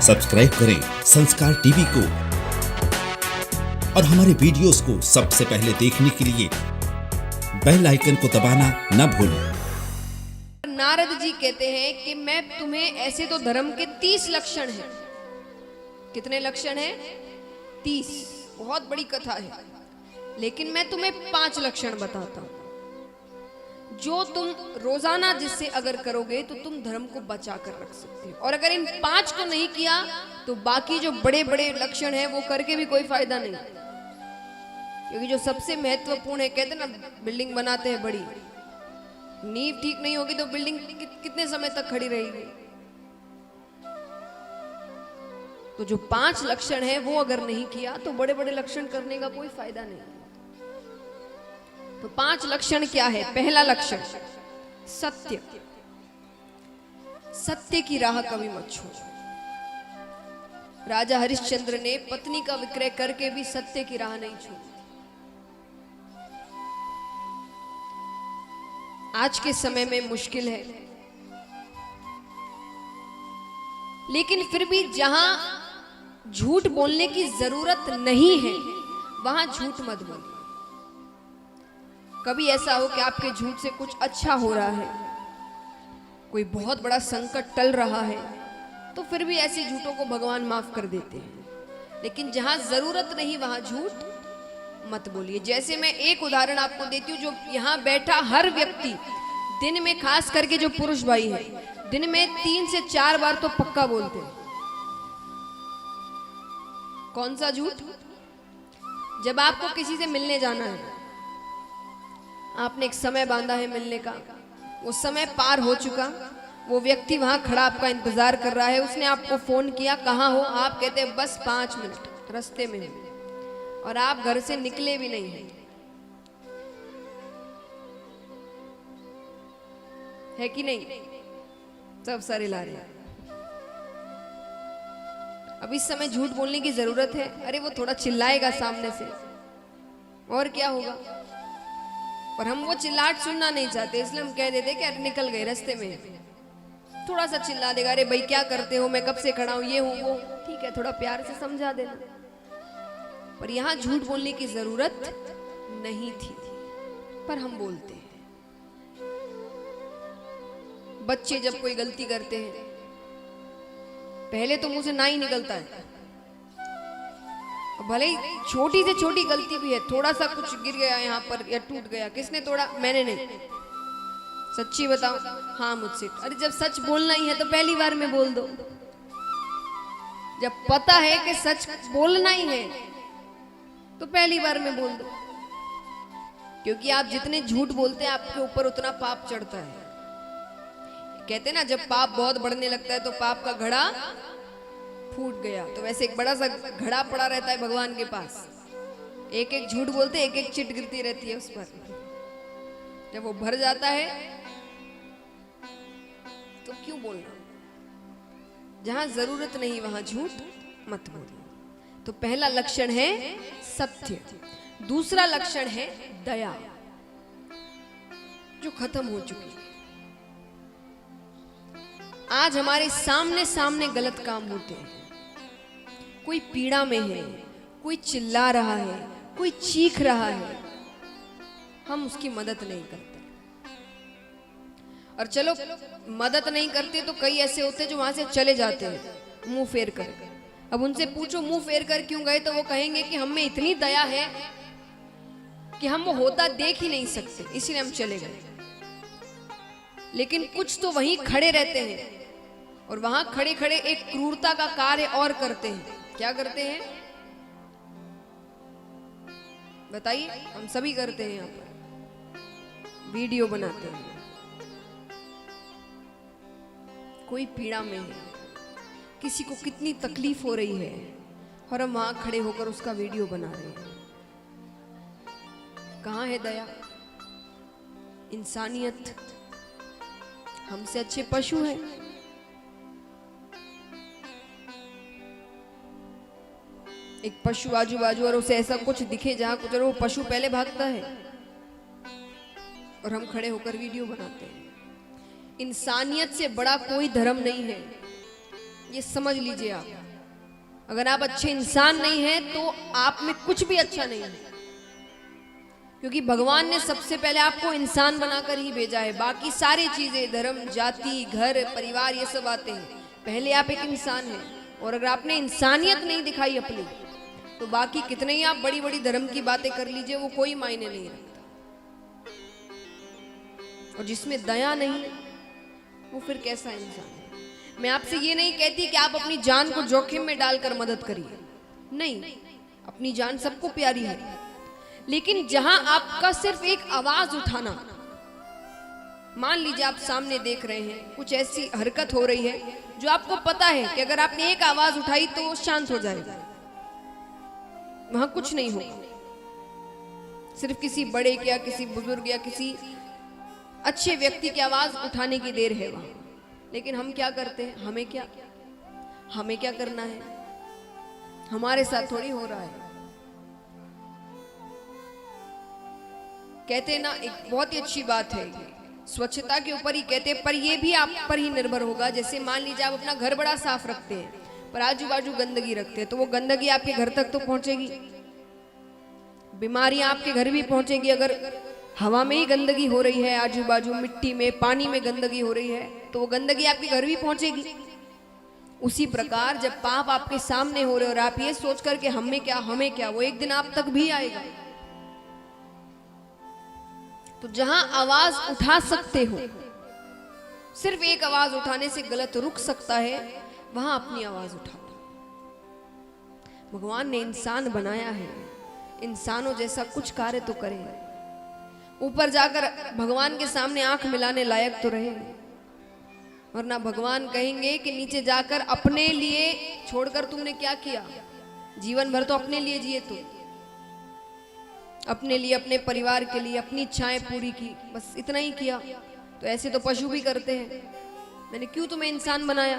Subscribe करें संस्कार TV को और हमारे वीडियोस को सबसे पहले देखने के लिए बेल आइकन को दबाना न भूलें। नारद जी कहते हैं कि मैं तुम्हें, ऐसे तो धर्म के 30 लक्षण हैं। कितने लक्षण हैं? 30। बहुत बड़ी कथा है, लेकिन मैं तुम्हें 5 लक्षण बताता हूं जो तुम रोजाना जिससे अगर करोगे तो तुम धर्म को बचा कर रख सकते हो। और अगर इन 5 को नहीं किया तो बाकी जो बड़े बड़े लक्षण हैं वो करके भी कोई फायदा नहीं, क्योंकि जो सबसे महत्वपूर्ण है, कहते ना बिल्डिंग बनाते हैं बड़ी, नींव ठीक नहीं होगी तो बिल्डिंग कितने समय तक खड़ी रहेगी। तो जो 5 लक्षण है वो अगर नहीं किया तो बड़े बड़े लक्षण करने का कोई फायदा नहीं। तो 5 लक्षण क्या है? पहला लक्षण सत्य। सत्य की राह कभी मत छोड़ो। राजा हरिश्चंद्र ने पत्नी का विक्रय करके भी सत्य की राह नहीं छोड़ी। आज के समय में मुश्किल है, लेकिन फिर भी जहां झूठ बोलने की जरूरत नहीं है वहां झूठ मत बोलिए। कभी ऐसा हो कि आपके झूठ से कुछ अच्छा हो रहा है, कोई बहुत बड़ा संकट टल रहा है, तो फिर भी ऐसे झूठों को भगवान माफ कर देते हैं। लेकिन जहां जरूरत नहीं वहां झूठ मत बोलिए। जैसे मैं एक उदाहरण आपको देती हूँ, जो यहाँ बैठा हर व्यक्ति दिन में, खास करके जो पुरुष भाई है, दिन में 3 से 4 बार तो पक्का बोलते हैं। कौन सा झूठ? जब आपको किसी से मिलने जाना है, आपने एक समय बांधा है मिलने का, वो समय पार हो चुका, वो व्यक्ति वहां खड़ा आपका इंतजार कर रहा है, उसने आपको फोन किया, कहाँ हो? आप कहते हैं बस 5 मिनट रास्ते में हूं, और आप घर से निकले भी नहीं हैं। है कि नहीं? सब सारे ला रहे हैं। अब इस समय झूठ बोलने की जरूरत है? अरे वो थोड़ा चिल्लाएगा सामने से, और क्या होगा? और हम वो चिल्लाहट सुनना नहीं चाहते, इसलिए हम कह देते कि अरे निकल गए रास्ते में। थोड़ा सा चिल्ला देगा, अरे भाई क्या करते हो, मैं कब से खड़ा हूं, ये हूं वो, ठीक है, थोड़ा प्यार से समझा देना। पर यहां झूठ बोलने की जरूरत नहीं थी, पर हम बोलते हैं। बच्चे जब कोई गलती करते हैं, पहले तो मुंह से ना ही निकलता है, भले ही छोटी से छोटी गलती भी है, थोड़ा सा कुछ गिर गया यहाँ पर या टूट गया, किसने तोड़ा? मैंने नहीं। सच्ची बताओ? हाँ मुझसे। अरे जब सच बोलना ही है तो पहली बार में बोल दो। जब पता है कि सच बोलना ही है तो पहली बार में बोल दो, क्योंकि आप जितने झूठ बोलते हैं आपके ऊपर उतना पाप चढ़ता है। कहते ना जब पाप बहुत बढ़ने लगता है तो पाप का घड़ा फूट गया, तो वैसे एक बड़ा सा घड़ा पड़ा रहता है भगवान के पास, एक एक झूठ बोलते एक एक चिट गिरती रहती है उस पर। जब वो भर जाता है तो क्यों बोलना? जहां जरूरत नहीं वहां झूठ मत बोलिए। तो पहला लक्षण है सत्य। दूसरा लक्षण है दया, जो खत्म हो चुकी है। आज हमारे सामने सामने गलत काम होते हैं, कोई पीड़ा में है, कोई चिल्ला रहा है, कोई चीख रहा है, हम उसकी मदद नहीं करते। और चलो मदद नहीं करते तो कई ऐसे होते जो वहां से चले जाते हैं मुंह फेर कर। अब उनसे पूछो मुंह फेर कर क्यों गए, तो वो कहेंगे कि हम में इतनी दया है कि हम वो होता देख ही नहीं सकते, इसीलिए हम चले गए। लेकिन कुछ तो वहीं खड़े रहते हैं और वहां खड़े खड़े एक क्रूरता का कार्य और करते हैं। क्या करते हैं बताइए? हम सभी करते हैं, यहाँ पर वीडियो बनाते हैं। कोई पीड़ा में है, किसी को कितनी तकलीफ हो रही है, और हम वहां खड़े होकर उसका वीडियो बना रहे हैं। कहां है दया, इंसानियत? हमसे अच्छे पशु हैं। एक पशु आजू बाजू और उसे ऐसा कुछ दिखे जहां कुछ, वो पशु पहले भागता है और हम खड़े होकर वीडियो बनाते हैं। इंसानियत से बड़ा कोई धर्म नहीं है। ये समझ लीजिए आप। अगर आप अच्छे इंसान नहीं हैं तो आप में कुछ भी अच्छा नहीं है, क्योंकि भगवान ने सबसे पहले आपको इंसान बनाकर ही भेजा है। बाकी सारी चीजें, धर्म, जाति, घर, परिवार, ये सब आते हैं। पहले आप एक इंसान हैं, और अगर आपने इंसानियत नहीं दिखाई अपनी, तो बाकी कितने ही आप बड़ी बड़ी धर्म की बातें कर लीजिए, वो कोई मायने नहीं रखता। और जिसमें दया नहीं, वो फिर कैसा इंसान है? मैं आपसे ये नहीं कहती कि आप अपनी जान को जोखिम में डालकर मदद करिए, नहीं, अपनी जान सबको प्यारी है, लेकिन जहां आपका सिर्फ एक आवाज उठाना, मान लीजिए आप सामने देख रहे हैं कुछ ऐसी हरकत हो रही है जो आपको पता है कि अगर आपने एक आवाज उठाई तो वो शांत हो जाएगा, वहां कुछ नहीं होगा। सिर्फ किसी बड़े या किसी बुजुर्ग या किसी अच्छे व्यक्ति की आवाज उठाने की देर है वहां। लेकिन हम क्या करते हैं? हमें क्या करना है? हमारे साथ थोड़ी हो रहा है। कहते ना, एक बहुत ही अच्छी बात है, स्वच्छता के ऊपर ही कहते, पर ये भी आप पर ही निर्भर होगा। जैसे मान लीजिए आप अपना घर बड़ा साफ रखते हैं, पर आजू बाजू गंदगी रखते हैं, तो वो गंदगी आपके घर तक तो पहुंचेगी। बीमारियां आपके घर भी पहुंचेगी। अगर हवा में ही गंदगी हो रही है, आजू बाजू मिट्टी में, पानी में गंदगी हो रही है, तो वो गंदगी आपके घर भी पहुंचेगी। उसी प्रकार जब पाप आपके सामने हो रहे और आप ये सोच कर के हमें क्या, वो एक दिन आप तक भी आएगा। तो जहां आवाज उठा सकते हो, सिर्फ एक आवाज उठाने से गलत रुक सकता है, वहां अपनी आवाज उठा दो। भगवान ने इंसान बनाया है, इंसानों जैसा कुछ कार्य तो करे, ऊपर जाकर भगवान के सामने आंख मिलाने लायक तो रहे, वरना भगवान कहेंगे कि नीचे जाकर अपने लिए छोड़कर तुमने क्या किया? जीवन भर तो अपने लिए जिए, तू अपने लिए, अपने परिवार के लिए अपनी इच्छाएं पूरी की, बस इतना ही किया। तो ऐसे तो पशु भी करते हैं। मैंने क्यों तुम्हें इंसान बनाया?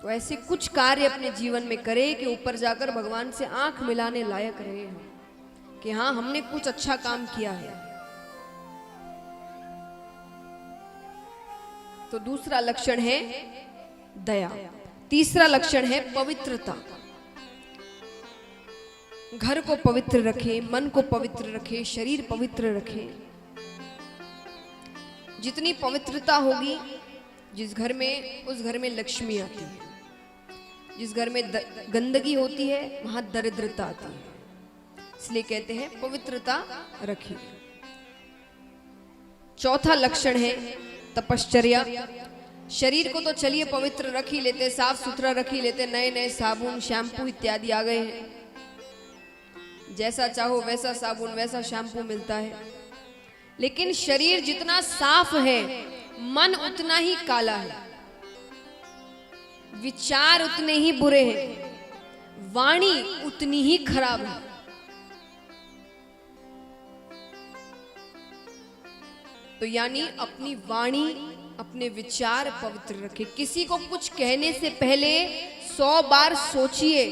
तो ऐसे कुछ कार्य अपने जीवन में करे कि ऊपर जाकर भगवान से आंख मिलाने लायक रहे हम, कि हाँ, हमने कुछ अच्छा काम किया है। तो दूसरा लक्षण है दया। तीसरा लक्षण है पवित्रता। घर को पवित्र रखें, मन को पवित्र रखें, शरीर पवित्र रखें। जितनी पवित्रता होगी जिस घर में, उस घर में लक्ष्मी आती है। जिस घर में गंदगी होती है वहां दरिद्रता आती है। इसलिए कहते हैं पवित्रता रखिए। चौथा लक्षण है तपश्चर्या। शरीर को तो चलिए पवित्र रख ही लेते, साफ सुथरा रख ही लेते, नए नए साबुन, शैम्पू इत्यादि आ गए हैं, जैसा चाहो वैसा साबुन, वैसा शैम्पू मिलता है। लेकिन शरीर जितना साफ है, मन उतना ही काला है, विचार उतने ही बुरे हैं, वाणी उतनी ही खराब है। तो यानी अपनी वाणी, अपने विचार पवित्र रखें। किसी को कुछ कहने से पहले 100 बार सोचिए।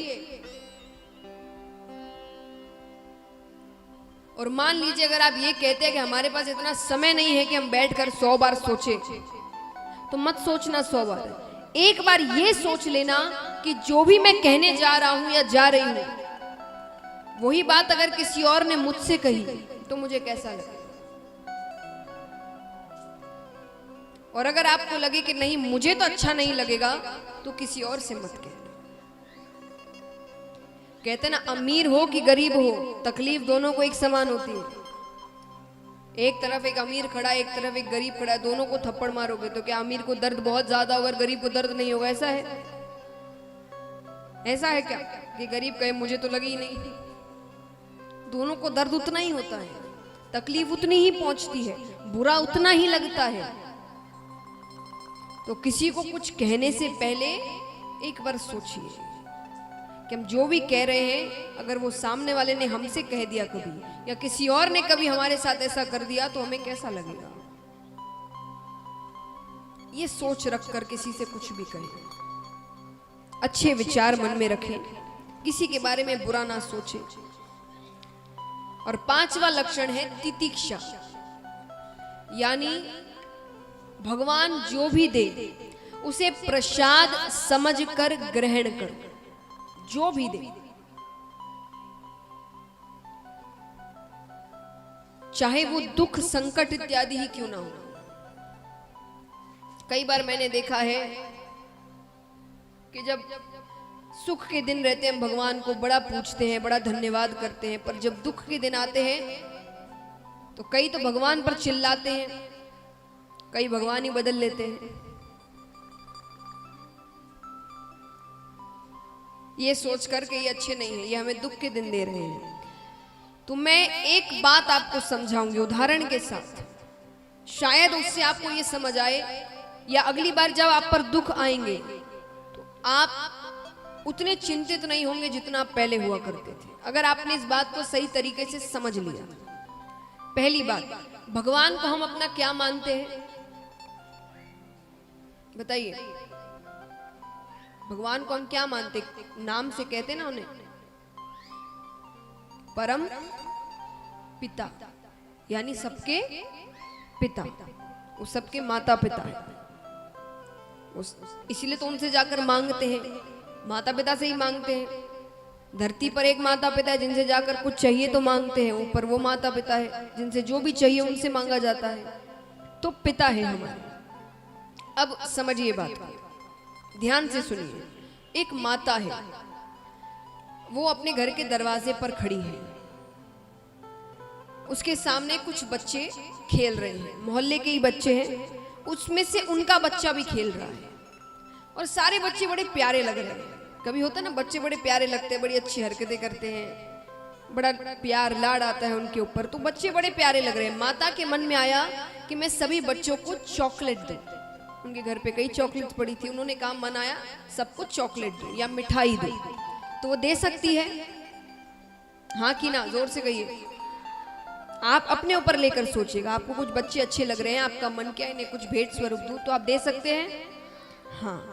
और मान लीजिए अगर आप ये कहते हैं कि हमारे पास इतना समय नहीं है कि हम बैठकर 100 बार सोचें, तो मत सोचना 100 बार। एक बार ये सोच लेना कि जो भी मैं कहने जा रहा हूं या जा रही हूं, वही बात अगर किसी और ने मुझसे कही तो मुझे कैसा लगे। और अगर आपको लगे कि नहीं, मुझे तो अच्छा नहीं लगेगा, तो किसी और से मत कहना। कहते ना, अमीर हो कि गरीब हो, तकलीफ दोनों को एक समान होती है। एक तरफ एक अमीर खड़ा है, एक तरफ एक गरीब खड़ा है, दोनों को थप्पड़ मारोगे तो क्या अमीर को दर्द बहुत ज्यादा होगा और गरीब को दर्द नहीं होगा? ऐसा है? ऐसा है क्या कि गरीब कहे मुझे तो लगी ही नहीं? दोनों को दर्द उतना ही होता है, तकलीफ उतनी ही पहुंचती है, बुरा उतना ही लगता है। तो किसी को कुछ कहने से पहले एक बार सोचिए कि हम जो भी कह रहे हैं, अगर वो सामने वाले ने हमसे कह दिया कभी, या किसी और ने कभी हमारे साथ ऐसा कर दिया, तो हमें कैसा लगेगा? ये सोच रख कर किसी से कुछ भी कहें। अच्छे विचार मन में रखें, किसी के बारे में बुरा ना सोचें। और 5वां लक्षण है तितिक्षा, यानी भगवान जो भी दे उसे प्रसाद समझकर ग्रहण करो। जो भी दे, चाहे वो दुख संकट इत्यादि ही क्यों ना हो। कई बार मैंने देखा है कि जब सुख के दिन रहते हैं भगवान को बड़ा पूछते हैं, बड़ा धन्यवाद करते हैं, पर जब दुख के दिन आते हैं तो कई तो भगवान पर चिल्लाते हैं, कई भगवान ही बदल लेते हैं। ये सोच कर के ये अच्छे नहीं है, ये हमें दुख के दिन दे रहे हैं। तो मैं एक बात आपको समझाऊंगी उदाहरण के साथ, शायद उससे आपको ये समझ आए, या अगली बार जब आप पर दुख आएंगे तो आप उतने चिंतित नहीं होंगे जितना आप पहले हुआ करते थे, अगर आपने इस बात को सही तरीके से समझ लिया। पहली बात, भगवान को हम अपना क्या मानते हैं बताइए? भगवान को हम क्या मानते? नाम से कहते ना उन्हें परम पिता, यानी सबके पिता, वो सबके माता पिता है। इसीलिए तो उनसे जाकर मांगते हैं, माता पिता से ही मांगते हैं। धरती पर एक माता पिता है जिनसे जाकर कुछ चाहिए तो मांगते हैं, ऊपर वो माता पिता है जिनसे जो भी चाहिए उनसे मांगा जाता है। तो पिता है हमारे। अब समझिए बात को, ध्यान से सुनिए। एक माता है, वो अपने घर के दरवाजे पर खड़ी है, उसके सामने कुछ बच्चे खेल रहे हैं, मोहल्ले के ही बच्चे हैं, उसमें से उनका बच्चा भी खेल रहा है और सारे बच्चे बड़े प्यारे लग रहे हैं। कभी होता है ना, बच्चे बड़े प्यारे लगते हैं, बड़ी अच्छी हरकतें करते हैं, बड़ा प्यार लाड आता है उनके ऊपर, तो बच्चे बड़े प्यारे लग रहे हैं। माता के मन में आया कि मैं सभी बच्चों को चॉकलेट दूं। उनके घर पे कई चॉकलेट्स पड़ी थी, उन्होंने काम मनाया सबको चॉकलेट दूं या मिठाई दूं। तो वो दे सकती है? हाँ कि ना? जोर से कहिए। आप अपने ऊपर लेकर सोचिएगा, आपको कुछ बच्चे अच्छे लग रहे हैं, आपका मन क्या है इन्हें कुछ भेंट स्वरूप दूं, तो आप दे सकते हैं? हाँ।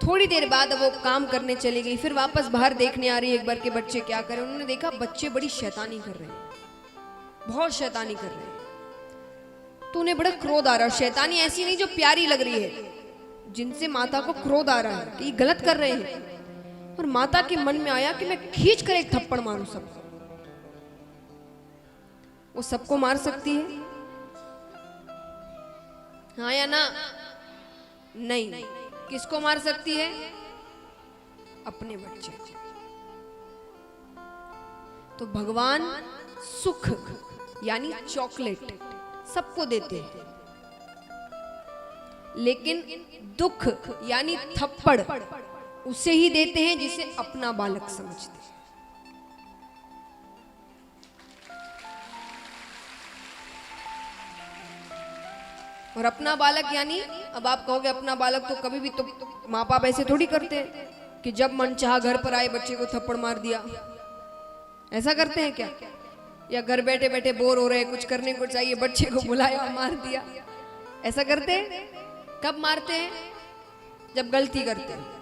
थोड़ी देर बाद वो काम करने चली गई, फिर वापस बाहर देखने आ रही है एक बार के बच्चे क्या करें। उन्होंने देखा बच्चे बड़ी शैतानी कर रहे हैं, बहुत शैतानी कर रहे हैं। तो उन्हें बड़ा क्रोध आ रहा है। शैतानी ऐसी नहीं जो प्यारी लग रही है, जिनसे माता को क्रोध आ रहा है कि ये गलत कर रहे हैं। और माता के मन में आया कि मैं खींच कर एक थप्पड़ मारूं सबको। वो सबको मार सकती है? हाँ या ना? नहीं। किसको मार सकती है? अपने बच्चे। तो भगवान सुख यानी चॉकलेट सबको देते हैं, लेकिन दुख यानी थप्पड़ उसे ही देते हैं जिसे अपना बालक समझते हैं। और अपना बालक यानी, अब आप कहोगे अपना बालक तो कभी भी तो माँ बाप ऐसे थोड़ी करते हैं कि जब मन चाहा घर पर आए बच्चे को थप्पड़ मार दिया। ऐसा करते हैं क्या? या घर बैठे बैठे बोर हो रहे हैं, कुछ करने को चाहिए, बच्चे को बुलाया और मार दिया? ऐसा करते हैं? कब मारते हैं? जब गलती करते हैं।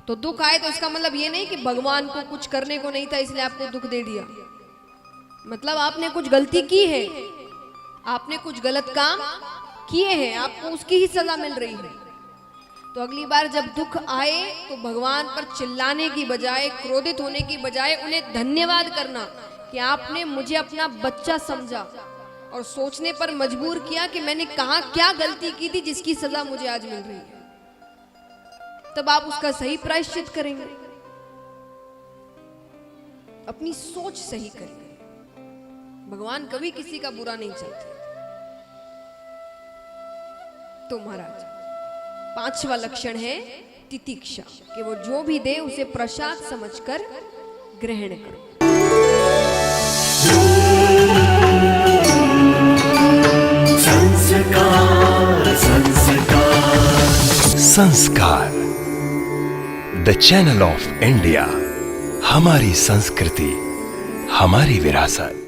तो दुख आए तो इसका मतलब ये नहीं कि भगवान को कुछ करने को नहीं था इसलिए आपको दुख दे दिया। मतलब आपने कुछ गलती की है, आपने कुछ गलत काम किए हैं, आपको उसकी ही सजा मिल रही है। तो अगली बार जब दुख आए तो भगवान पर चिल्लाने की बजाय, क्रोधित होने की बजाय उन्हें धन्यवाद करना कि आपने मुझे अपना बच्चा समझा और सोचने पर मजबूर किया कि मैंने कहां क्या गलती की थी जिसकी सजा मुझे आज मिल रही है। तब आप उसका सही प्रायश्चित करेंगे, अपनी सोच सही करेंगे। भगवान कभी किसी का बुरा नहीं चाहते। तो महाराज, पांचवा लक्षण है तितिक्षा, कि वो जो भी दे उसे प्रसाद समझकर ग्रहण करो। संस्कार, द चैनल ऑफ इंडिया। हमारी संस्कृति, हमारी विरासत।